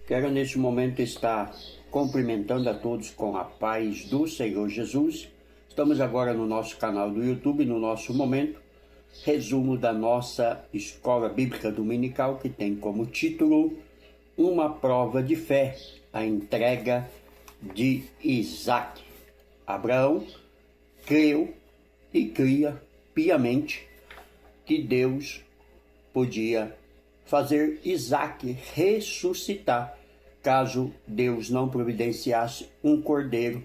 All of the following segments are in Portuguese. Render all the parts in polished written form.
Quero neste momento estar cumprimentando a todos com a paz do Senhor Jesus. Estamos agora no nosso canal do YouTube, no nosso momento, resumo da nossa Escola Bíblica Dominical, que tem como título Uma Prova de Fé, a entrega de Isaac. Abraão creu e cria piamente que Deus podia fazer Isaac ressuscitar, caso Deus não providenciasse um cordeiro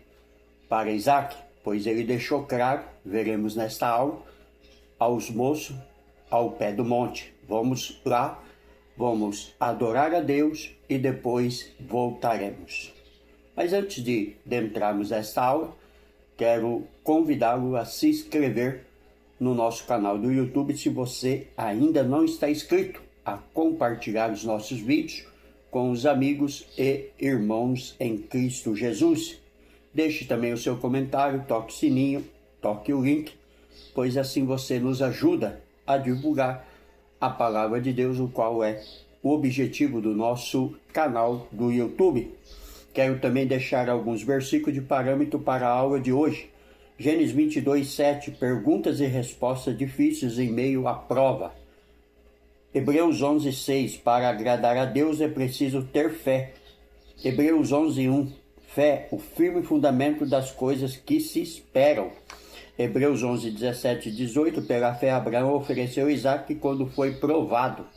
para Isaac, pois ele deixou claro, veremos nesta aula, aos moços ao pé do monte. Vamos lá, vamos adorar a Deus e depois voltaremos. Mas antes de entrarmos nesta aula, quero convidá-lo a se inscrever no nosso canal do YouTube, se você ainda não está inscrito, a compartilhar os nossos vídeos com os amigos e irmãos em Cristo Jesus. Deixe também o seu comentário, toque o sininho, toque o link, pois assim você nos ajuda a divulgar a palavra de Deus, o qual é o objetivo do nosso canal do YouTube. Quero também deixar alguns versículos de parâmetro para a aula de hoje. Gênesis 22:7, perguntas e respostas difíceis em meio à prova. Hebreus 11:6, para agradar a Deus é preciso ter fé. Hebreus 11:1, fé, o firme fundamento das coisas que se esperam. Hebreus 11:17-18, pela fé Abraão ofereceu Isaac quando foi provado.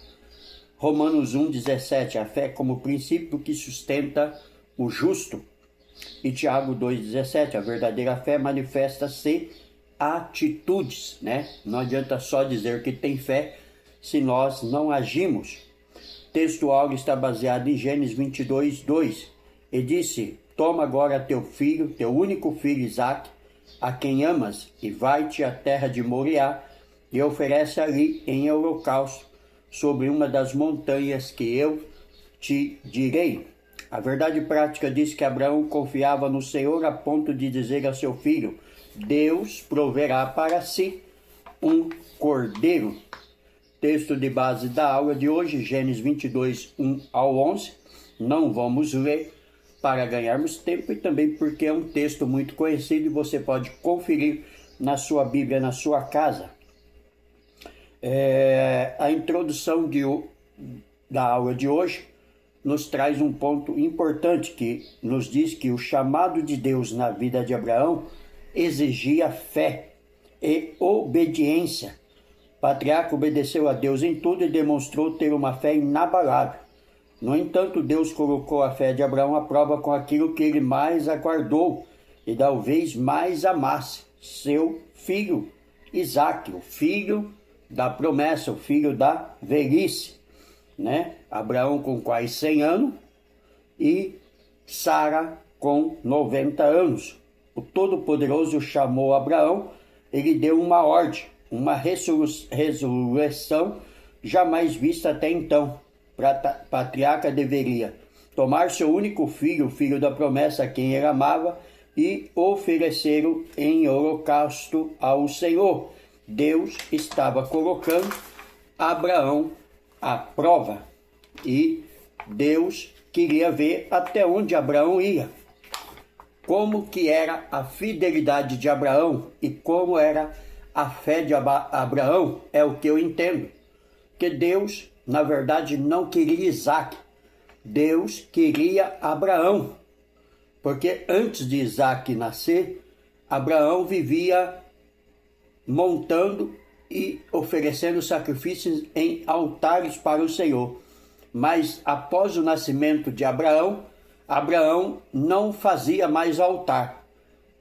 Romanos 1:17, a fé como princípio que sustenta o justo. E Tiago 2:17, a verdadeira fé manifesta-se atitudes, né? Não adianta só dizer que tem fé se nós não agimos. O texto áureo está baseado em Gênesis 22:2. E disse, toma agora teu filho, teu único filho Isaac, a quem amas, e vai-te à terra de Moriá, e oferece ali em holocausto, sobre uma das montanhas que eu te direi. A verdade prática diz que Abraão confiava no Senhor a ponto de dizer a seu filho, Deus proverá para si um cordeiro. Texto de base da aula de hoje, Gênesis 22:1-11. Não vamos ler para ganharmos tempo e também porque é um texto muito conhecido e você pode conferir na sua Bíblia, na sua casa. A introdução da aula de hoje nos traz um ponto importante que nos diz que o chamado de Deus na vida de Abraão exigia fé e obediência. O patriarca obedeceu a Deus em tudo e demonstrou ter uma fé inabalável. No entanto, Deus colocou a fé de Abraão à prova com aquilo que ele mais aguardou e talvez mais amasse, seu filho Isaac, o filho da promessa, o filho da velhice, né? Abraão com quase 100 anos e Sara com 90 anos. O Todo-Poderoso chamou Abraão, ele deu uma ordem, uma ressurreição jamais vista até então. O patriarca deveria tomar seu único filho, o filho da promessa, a quem ele amava, e oferecê-lo em holocausto ao Senhor. Deus estava colocando Abraão à prova e Deus queria ver até onde Abraão ia. Como que era a fidelidade de Abraão e como era a fé de Abraão é o que eu entendo. Que Deus, na verdade, não queria Isaac. Deus queria Abraão. Porque antes de Isaac nascer, Abraão vivia montando e oferecendo sacrifícios em altares para o Senhor. Mas após o nascimento de Abraão, Abraão não fazia mais altar.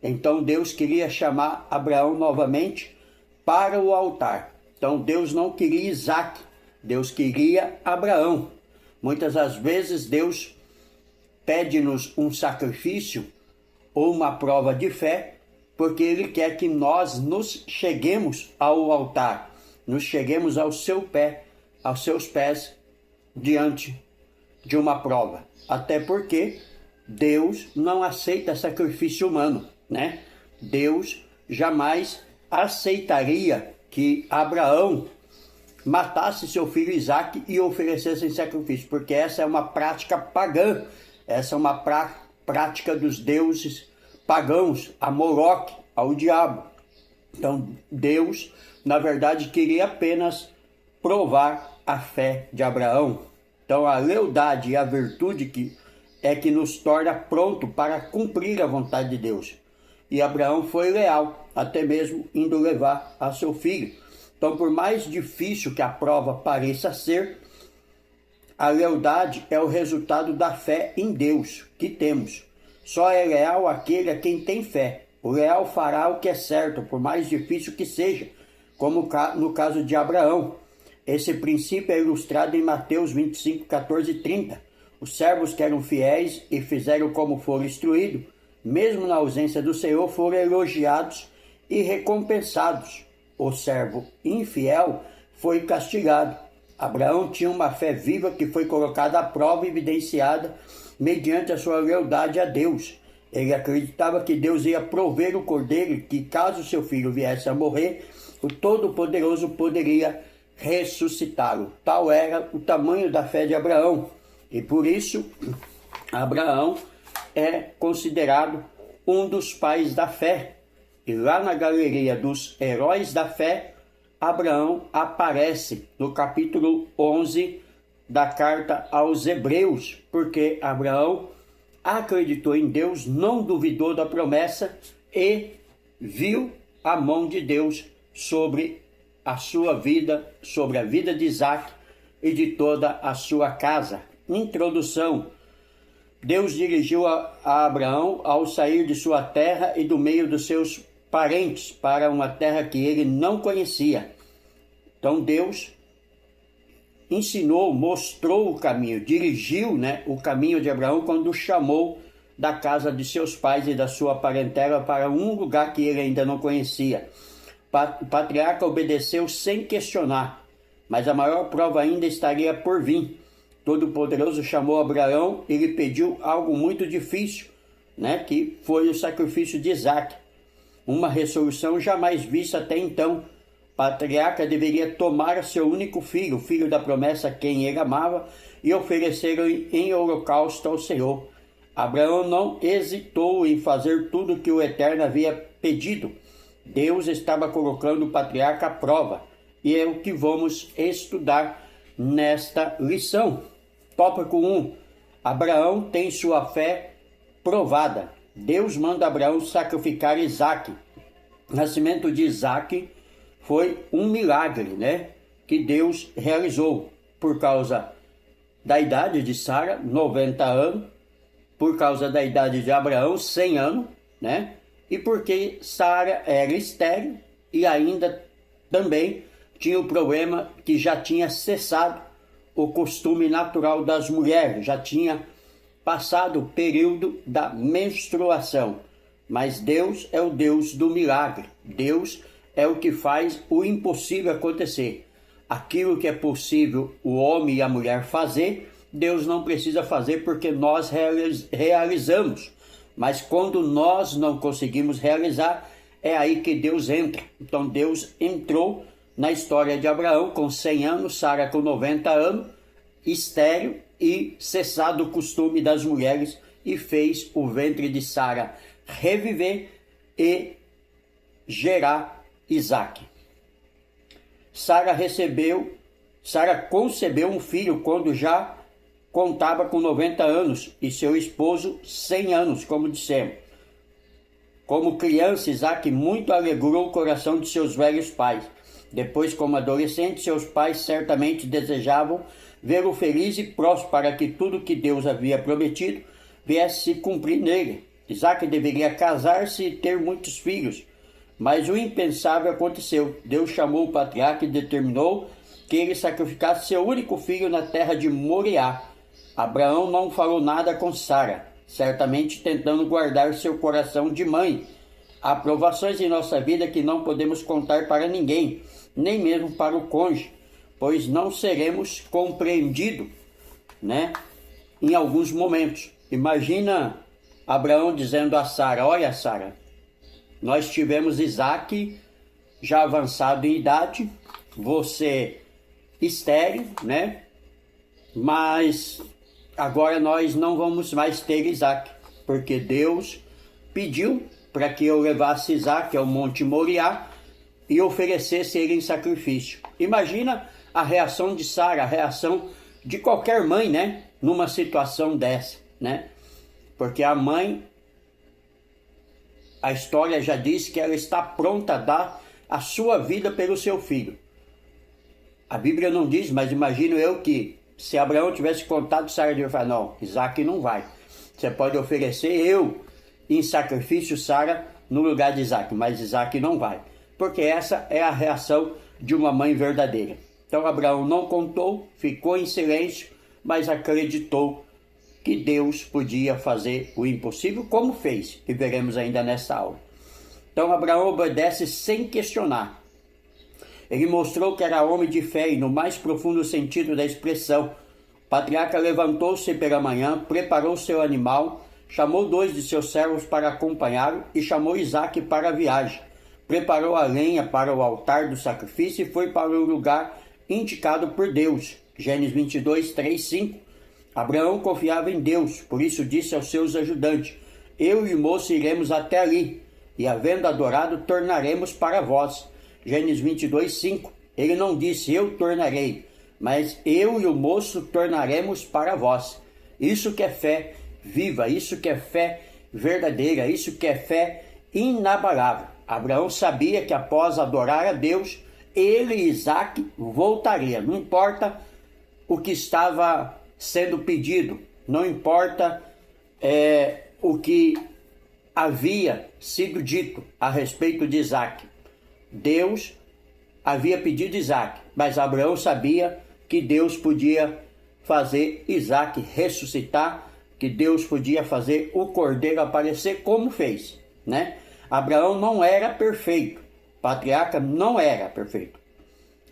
Então Deus queria chamar Abraão novamente para o altar. Então Deus não queria Isaac, Deus queria Abraão. Muitas das vezes Deus pede-nos um sacrifício ou uma prova de fé, porque Ele quer que nós nos cheguemos ao altar, nos cheguemos aos seus pés diante de uma prova. Até porque Deus não aceita sacrifício humano, né? Deus jamais aceitaria que Abraão matasse seu filho Isaque e oferecesse em sacrifício, porque essa é uma prática pagã, essa é uma prática dos deuses pagãos, a Moloque, ao diabo. Então Deus, na verdade, queria apenas provar a fé de Abraão. Então a lealdade e a virtude que nos torna pronto para cumprir a vontade de Deus. E Abraão foi leal, até mesmo indo levar a seu filho. Então, por mais difícil que a prova pareça ser, a lealdade é o resultado da fé em Deus que temos. Só é leal aquele a quem tem fé. O leal fará o que é certo, por mais difícil que seja, como no caso de Abraão. Esse princípio é ilustrado em Mateus 25, 14 e 30. Os servos que eram fiéis e fizeram como foram instruídos, mesmo na ausência do Senhor, foram elogiados e recompensados. O servo infiel foi castigado. Abraão tinha uma fé viva que foi colocada à prova e evidenciada mediante a sua lealdade a Deus. Ele acreditava que Deus ia prover o cordeiro e que, caso seu filho viesse a morrer, o Todo-Poderoso poderia ressuscitá-lo. Tal era o tamanho da fé de Abraão. E por isso, Abraão é considerado um dos pais da fé. E lá na galeria dos heróis da fé, Abraão aparece no capítulo 11 da carta aos Hebreus, porque Abraão acreditou em Deus, não duvidou da promessa e viu a mão de Deus sobre a sua vida, sobre a vida de Isaque e de toda a sua casa. Introdução. Deus dirigiu a Abraão ao sair de sua terra e do meio dos seus parentes para uma terra que ele não conhecia. Então Deus ensinou, mostrou o caminho, dirigiu, o caminho de Abraão quando o chamou da casa de seus pais e da sua parentela para um lugar que ele ainda não conhecia. O patriarca obedeceu sem questionar, mas a maior prova ainda estaria por vir. Todo-Poderoso chamou Abraão e lhe pediu algo muito difícil, que foi o sacrifício de Isaque. Uma resolução jamais vista até então. O patriarca deveria tomar seu único filho, o filho da promessa, quem ele amava, e oferecê-lo em holocausto ao Senhor. Abraão não hesitou em fazer tudo o que o Eterno havia pedido. Deus estava colocando o patriarca à prova, e é o que vamos estudar nesta lição. Tópico 1. Abraão tem sua fé provada. Deus manda Abraão sacrificar Isaque. O nascimento de Isaque foi um milagre, que Deus realizou por causa da idade de Sara, 90 anos, por causa da idade de Abraão, 100 anos, e porque Sara era estéril e ainda também tinha o problema que já tinha cessado o costume natural das mulheres, já tinha passado o período da menstruação. Mas Deus é o Deus do milagre. Deus é o que faz o impossível acontecer. Aquilo que é possível o homem e a mulher fazer, Deus não precisa fazer porque nós realizamos. Mas quando nós não conseguimos realizar, é aí que Deus entra. Então Deus entrou na história de Abraão com 100 anos, Sara com 90 anos, estéril e cessado o costume das mulheres, e fez o ventre de Sara reviver e gerar Isaque. Sara concebeu um filho quando já contava com 90 anos e seu esposo 100 anos, como dissemos. Como criança, Isaque muito alegrou o coração de seus velhos pais. Depois, como adolescente, seus pais certamente desejavam vê-lo feliz e próspero para que tudo que Deus havia prometido viesse se cumprir nele. Isaque deveria casar-se e ter muitos filhos, mas o impensável aconteceu. Deus chamou o patriarca e determinou que ele sacrificasse seu único filho na terra de Moriá. Abraão não falou nada com Sara, certamente tentando guardar seu coração de mãe. Há provações em nossa vida que não podemos contar para ninguém, nem mesmo para o cônjuge, pois não seremos compreendidos, em alguns momentos. Imagina Abraão dizendo a Sara: olha, Sara, nós tivemos Isaque já avançado em idade, você estéril, né? Mas agora nós não vamos mais ter Isaac, porque Deus pediu para que eu levasse Isaac ao Monte Moriá e oferecesse ele em sacrifício. Imagina a reação de Sara, a reação de qualquer mãe, né? Numa situação dessa, né? Porque a mãe, a história já diz que ela está pronta a dar a sua vida pelo seu filho. A Bíblia não diz, mas imagino eu que se Abraão tivesse contado, Sara iria falar, não, Isaac não vai. Você pode oferecer eu em sacrifício, Sara, no lugar de Isaac, mas Isaac não vai. Porque essa é a reação de uma mãe verdadeira. Então Abraão não contou, ficou em silêncio, mas acreditou que Deus podia fazer o impossível, como fez, que veremos ainda nessa aula. Então Abraão obedece sem questionar. Ele mostrou que era homem de fé e no mais profundo sentido da expressão. O patriarca levantou-se pela manhã, preparou seu animal, chamou 2 de seus servos para acompanhá-lo e chamou Isaque para a viagem. Preparou a lenha para o altar do sacrifício e foi para o lugar indicado por Deus. Gênesis 22, 3, 5. Abraão confiava em Deus, por isso disse aos seus ajudantes, eu e o moço iremos até ali, e havendo adorado, tornaremos para vós. Gênesis 22, 5. Ele não disse, eu tornarei, mas eu e o moço tornaremos para vós. Isso que é fé viva, isso que é fé verdadeira, isso que é fé inabalável. Abraão sabia que após adorar a Deus, ele e Isaque voltaria. Não importa o que estava sendo pedido, não importa o que havia sido dito a respeito de Isaque. Deus havia pedido Isaque, mas Abraão sabia que Deus podia fazer Isaque ressuscitar, que Deus podia fazer o cordeiro aparecer como fez, né? Abraão não era perfeito, o patriarca não era perfeito.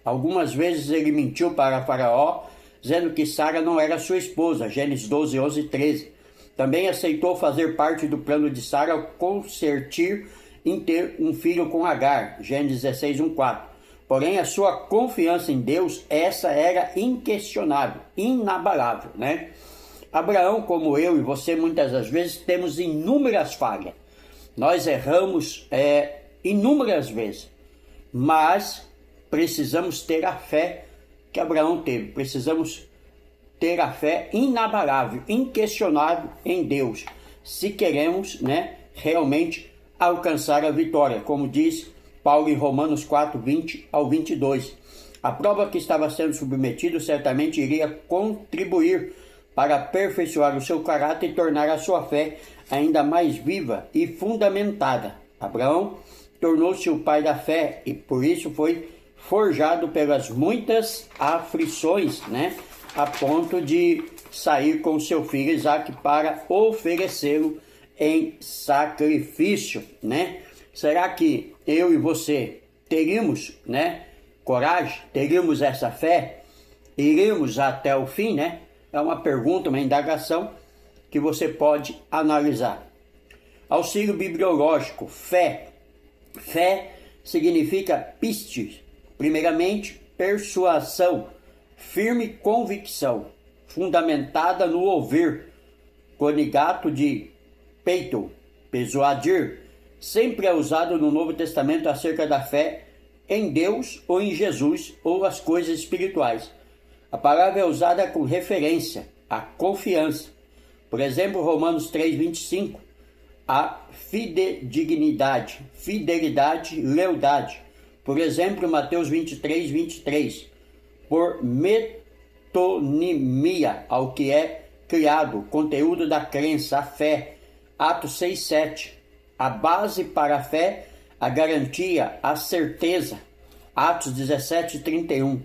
Algumas vezes ele mentiu para Faraó, dizendo que Sara não era sua esposa, Gênesis 12, 11 e 13. Também aceitou fazer parte do plano de Sara ao consentir em ter um filho com Agar, Gênesis 16, 1, 4. Porém, a sua confiança em Deus, essa era inquestionável, inabalável, né? Abraão, como eu e você, muitas das vezes, temos inúmeras falhas. Nós erramos inúmeras vezes, mas precisamos ter a fé que Abraão teve. Precisamos ter a fé inabalável, inquestionável em Deus, se queremos, né, realmente alcançar a vitória, como diz Paulo em Romanos 4, 20 ao 22. A prova que estava sendo submetido certamente iria contribuir para aperfeiçoar o seu caráter e tornar a sua fé ainda mais viva e fundamentada. Abraão tornou-se o pai da fé e por isso foi forjado pelas muitas aflições, né, a ponto de sair com seu filho Isaque para oferecê-lo em sacrifício, né? Será que eu e você teríamos, né, coragem, teríamos essa fé? Iríamos até o fim, né? É uma pergunta, uma indagação que você pode analisar. Auxílio bibliológico, fé. Fé significa pistes, primeiramente persuasão, firme convicção, fundamentada no ouvir, conigato de peito, persuadir, sempre é usado no Novo Testamento acerca da fé em Deus ou em Jesus ou as coisas espirituais. A palavra é usada com referência à confiança. Por exemplo, Romanos 3, 25, a fidedignidade, fidelidade, lealdade. Por exemplo, Mateus 23, 23, por metonimia ao que é criado, conteúdo da crença, a fé. Atos 6, 7, a base para a fé, a garantia, a certeza. Atos 17, 31.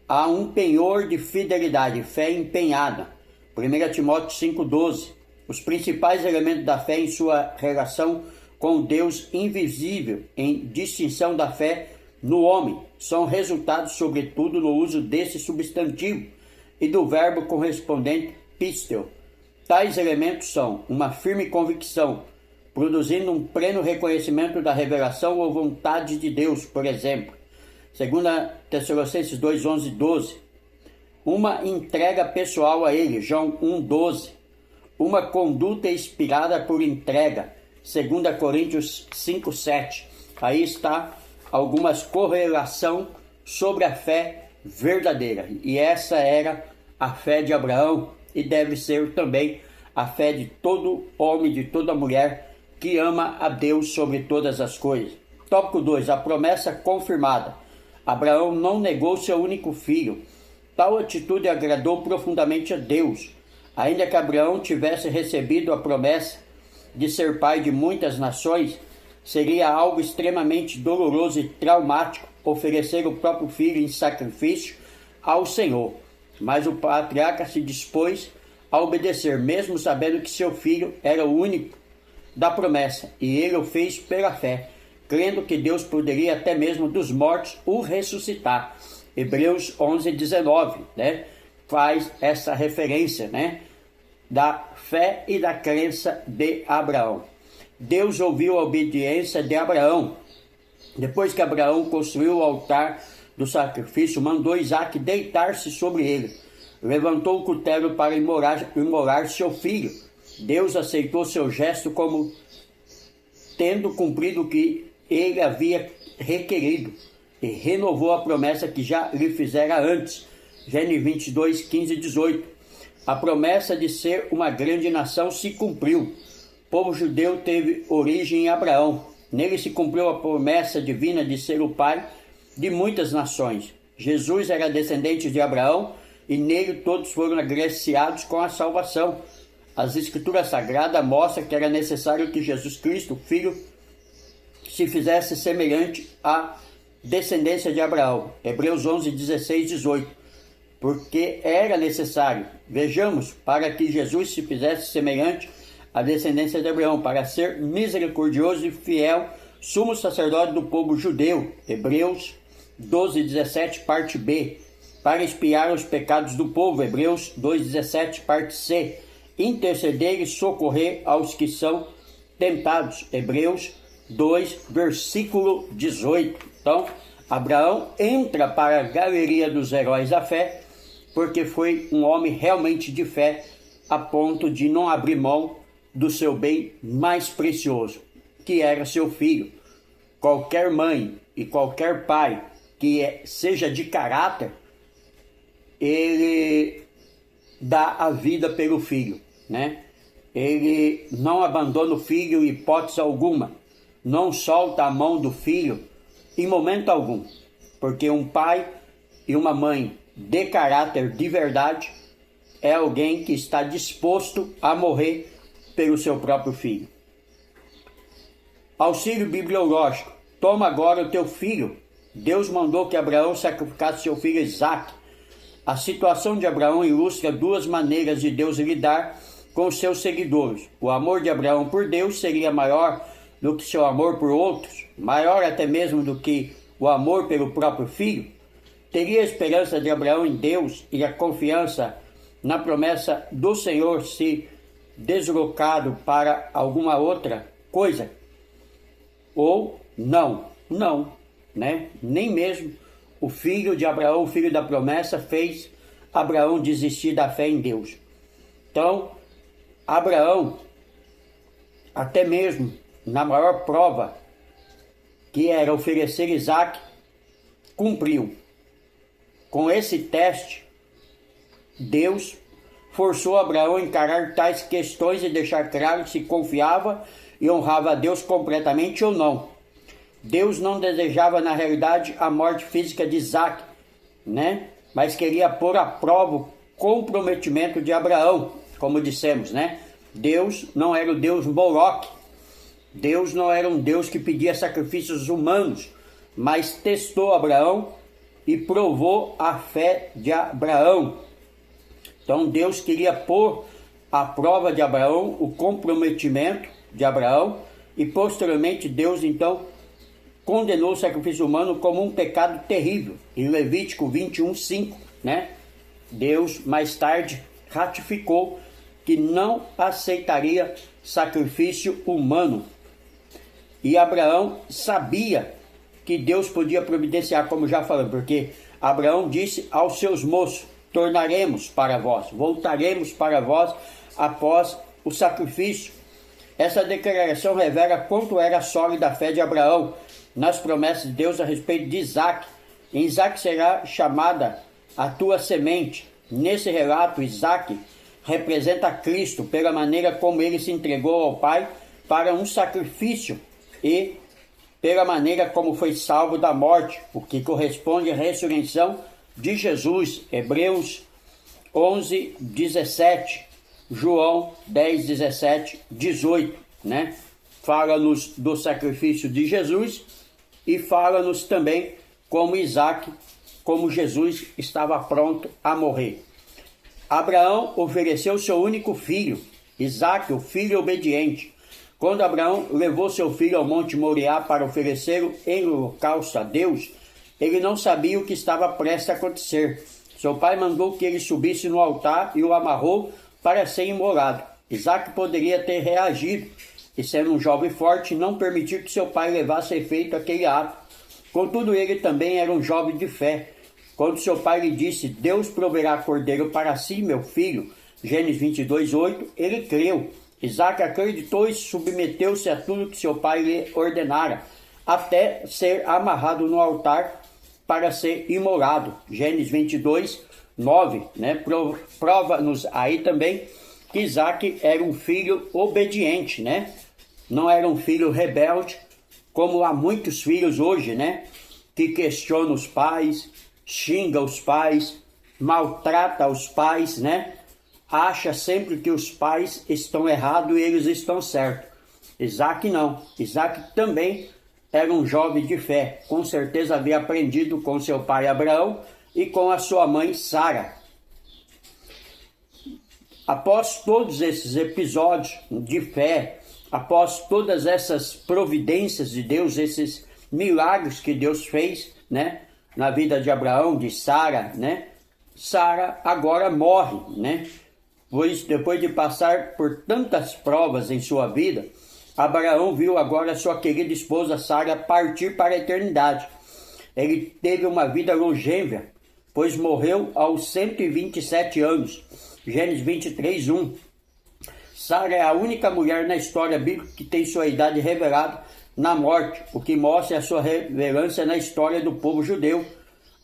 Há um penhor de fidelidade, fé empenhada. 1 Timóteo 5,12. Os principais elementos da fé em sua relação com Deus invisível, em distinção da fé no homem, são resultados, sobretudo, no uso desse substantivo e do verbo correspondente pistel. Tais elementos são uma firme convicção, produzindo um pleno reconhecimento da revelação ou vontade de Deus, por exemplo. 2 Tessalonicenses 2, 11 e 12. Uma entrega pessoal a Ele, João 1, 12. Uma conduta inspirada por entrega, 2 Coríntios 5, 7. Aí está algumas correlação sobre a fé verdadeira. E essa era a fé de Abraão e deve ser também a fé de todo homem, de toda mulher que ama a Deus sobre todas as coisas. Tópico 2. A promessa confirmada. Abraão não negou seu único filho. Tal atitude agradou profundamente a Deus. Ainda que Abraão tivesse recebido a promessa de ser pai de muitas nações, seria algo extremamente doloroso e traumático oferecer o próprio filho em sacrifício ao Senhor. Mas o patriarca se dispôs a obedecer, mesmo sabendo que seu filho era o único da promessa, e ele o fez pela fé, crendo que Deus poderia até mesmo dos mortos o ressuscitar. Hebreus 11, 19, faz essa referência, da fé e da crença de Abraão. Deus ouviu a obediência de Abraão. Depois que Abraão construiu o altar do sacrifício, mandou Isaque deitar-se sobre ele. Levantou o cutelo para imolar seu filho. Deus aceitou seu gesto como tendo cumprido o que ele havia requerido e renovou a promessa que já lhe fizera antes. Gênesis 22, 15 e 18. A promessa de ser uma grande nação se cumpriu. O povo judeu teve origem em Abraão. Nele se cumpriu a promessa divina de ser o pai de muitas nações. Jesus era descendente de Abraão e nele todos foram agraciados com a salvação. As Escrituras Sagradas mostram que era necessário que Jesus Cristo, Filho, se fizesse semelhante à descendência de Abraão. Hebreus 11, 16 e 18. Porque era necessário, vejamos, para que Jesus se fizesse semelhante à descendência de Abraão, para ser misericordioso e fiel, sumo sacerdote do povo judeu. Hebreus 12, 17, parte B. Para expiar os pecados do povo. Hebreus 2, 17, parte C. Interceder e socorrer aos que são tentados. Hebreus 2, versículo 18. Então, Abraão entra para a galeria dos heróis da fé, porque foi um homem realmente de fé, a ponto de não abrir mão do seu bem mais precioso, que era seu filho. Qualquer mãe e qualquer pai que seja de caráter, ele dá a vida pelo filho, Ele não abandona o filho em hipótese alguma, não solta a mão do filho em momento algum, porque um pai e uma mãe de caráter de verdade é alguém que está disposto a morrer pelo seu próprio filho. Auxílio bibliológico. Toma agora o teu filho. Deus mandou que Abraão sacrificasse seu filho Isaque. A situação de Abraão ilustra duas maneiras de Deus lidar com os seus seguidores. O amor de Abraão por Deus seria maior do que seu amor por outros, maior até mesmo do que o amor pelo próprio filho. Teria a esperança de Abraão em Deus e a confiança na promessa do Senhor se deslocado para alguma outra coisa? Ou não? Não, Nem mesmo o filho de Abraão, o filho da promessa, fez Abraão desistir da fé em Deus. Então, Abraão, até mesmo na maior prova, que era oferecer Isaque, cumpriu. Com esse teste, Deus forçou Abraão a encarar tais questões e deixar claro se confiava e honrava a Deus completamente ou não. Deus não desejava, na realidade, a morte física de Isaque, mas queria pôr à prova o comprometimento de Abraão, como dissemos, Deus não era o Deus Moloque. Deus não era um Deus que pedia sacrifícios humanos, mas testou Abraão e provou a fé de Abraão. Então Deus queria pôr à prova de Abraão o comprometimento de Abraão e posteriormente Deus então condenou o sacrifício humano como um pecado terrível. Em Levítico 21, 5, Deus mais tarde ratificou que não aceitaria sacrifício humano. E Abraão sabia que Deus podia providenciar, como já falamos, porque Abraão disse aos seus moços: tornaremos para vós, voltaremos para vós após o sacrifício. Essa declaração revela quanto era sólida a fé de Abraão nas promessas de Deus a respeito de Isaac. Em Isaac será chamada a tua semente. Nesse relato, Isaac representa Cristo pela maneira como ele se entregou ao Pai para um sacrifício e pela maneira como foi salvo da morte, o que corresponde à ressurreição de Jesus. Hebreus 11, 17, João 10, 17, 18, né? Fala-nos do sacrifício de Jesus e fala-nos também como Isaac, como Jesus estava pronto a morrer. Abraão ofereceu seu único filho, Isaac, o filho obediente. Quando Abraão levou seu filho ao Monte Moriá para oferecê-lo em holocausto a Deus, ele não sabia o que estava prestes a acontecer. Seu pai mandou que ele subisse no altar e o amarrou para ser imolado. Isaac poderia ter reagido e, sendo um jovem forte, não permitir que seu pai levasse a efeito aquele ato. Contudo, ele também era um jovem de fé. Quando seu pai lhe disse: Deus proverá cordeiro para si, meu filho, Gênesis 22, 8, ele creu. Isaac acreditou e submeteu-se a tudo que seu pai lhe ordenara, até ser amarrado no altar para ser imolado. Gênesis 22, 9, né? Prova-nos aí também que Isaac era um filho obediente, né? Não era um filho rebelde, como há muitos filhos hoje, né? Que questionam os pais, xinga os pais, maltrata os pais, né? Acha sempre que os pais estão errados e eles estão certos. Isaac não. Isaac também era um jovem de fé. Com certeza havia aprendido com seu pai Abraão e com a sua mãe Sara. Após todos esses episódios de fé, após todas essas providências de Deus, esses milagres que Deus fez, né, na vida de Abraão, de Sara, né? Sara agora morre, né? Pois depois de passar por tantas provas em sua vida, Abraão viu agora sua querida esposa Sara partir para a eternidade. Ele teve uma vida longeva, pois morreu aos 127 anos. Gênesis 23, 1. Sara é a única mulher na história bíblica que tem sua idade revelada na morte, o que mostra a sua relevância na história do povo judeu.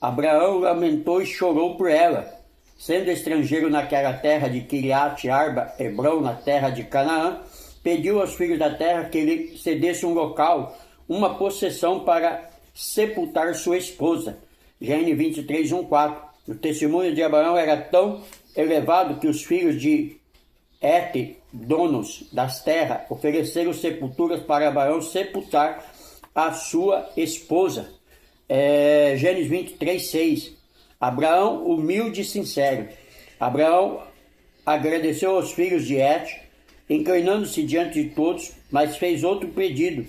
Abraão lamentou e chorou por ela. Sendo estrangeiro naquela terra de Kiriat Arba, Hebrom, na terra de Canaã, pediu aos filhos da terra que lhe cedesse um local, uma possessão para sepultar sua esposa. Gênesis 23, 1, 4. O testemunho de Abraão era tão elevado que os filhos de Et, donos das terras, ofereceram sepulturas para Abraão sepultar a sua esposa. Gênesis 23, 6. Abraão, humilde e sincero. Abraão agradeceu aos filhos de Et, inclinando-se diante de todos, mas fez outro pedido.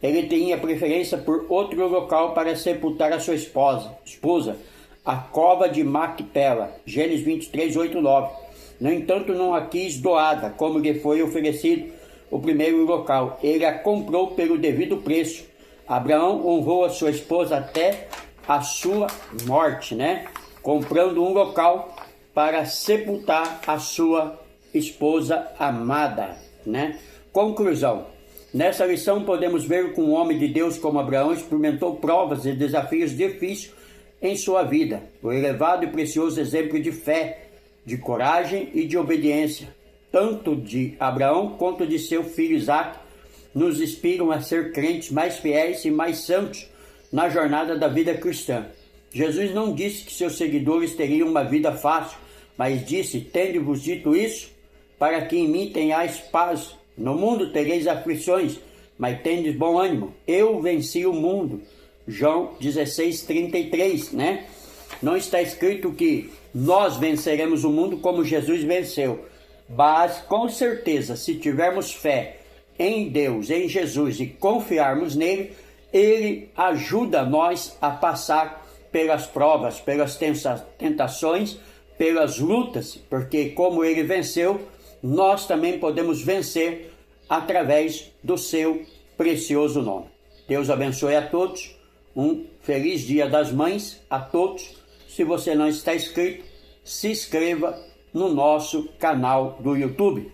Ele tinha preferência por outro local para sepultar a sua esposa, a cova de Macpela. Gênesis 23, 8, 9. No entanto, não a quis doada, como lhe foi oferecido o primeiro local. Ele a comprou pelo devido preço. Abraão honrou a sua esposa até a sua morte, né? Comprando um local para sepultar a sua esposa amada, né? Conclusão. Nessa lição podemos ver que um homem de Deus como Abraão experimentou provas e desafios difíceis em sua vida. O elevado e precioso exemplo de fé, de coragem e de obediência, tanto de Abraão quanto de seu filho Isaac, nos inspiram a ser crentes mais fiéis e mais santos na jornada da vida cristã. Jesus não disse que seus seguidores teriam uma vida fácil, mas disse: tende-vos dito isso, para que em mim tenhais paz. No mundo tereis aflições, mas tendes bom ânimo. Eu venci o mundo. João 16, 33, né? Não está escrito que nós venceremos o mundo como Jesus venceu. Mas, com certeza, se tivermos fé em Deus, em Jesus e confiarmos nele, ele ajuda nós a passar pelas provas, pelas tentações, pelas lutas, porque como ele venceu, nós também podemos vencer através do seu precioso nome. Deus abençoe a todos, Um feliz Dia das Mães a todos. Se você não está inscrito, se inscreva no nosso canal do YouTube.